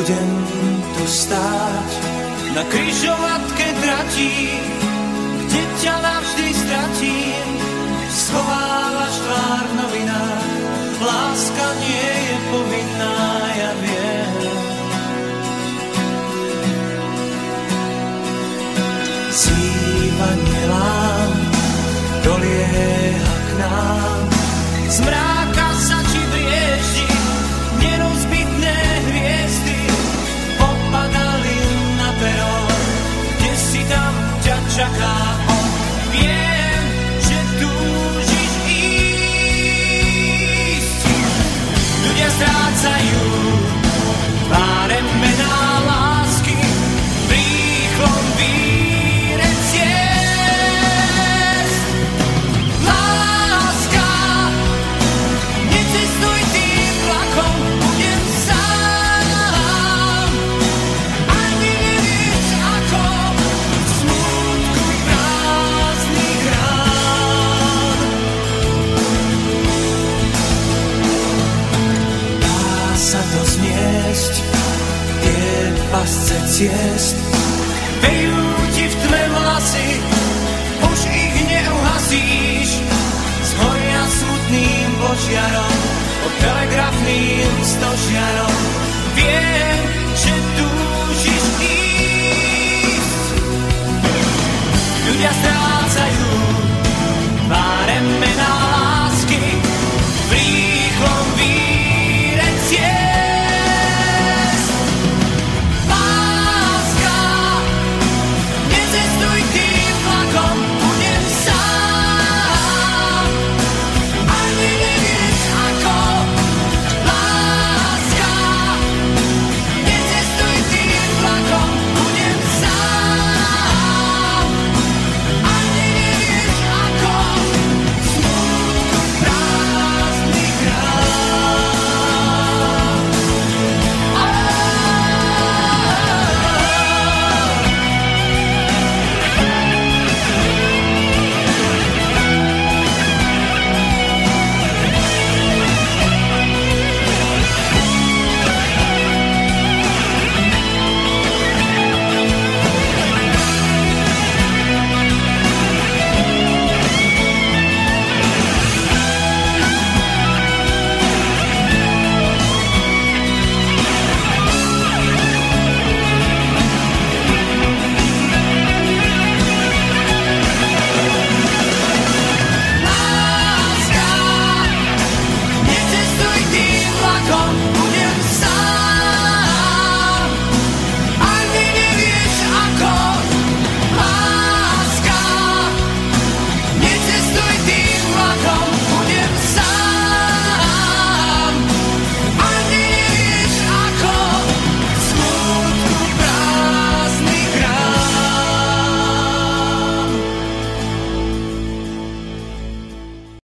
budem tu stáť na križovatke tratí, kde ťa navždy stratím. Schovávaš tvár v novinách, láska nie je povinná, ja viem. Zývanie lám dolieha k nám, z mráka sa ti brieždi, nerozbitné hviezdy popadali na pero, kde si tam ťa čaká on. Viem, že túžiš ísť. Ľudia strácajú tváre mená lásky v rýchlom víre ciest. Láska, necestuj tým vlakom, budem sám. Ani nevieš ako v smútku prázdnych rán. Dá sa to zniesť, tie pasce ciest, vejú ti v tme vlasy, už ich neuhasíš. Zhoria smutným požiarom, pod telegrafným stožiarom. Viem, že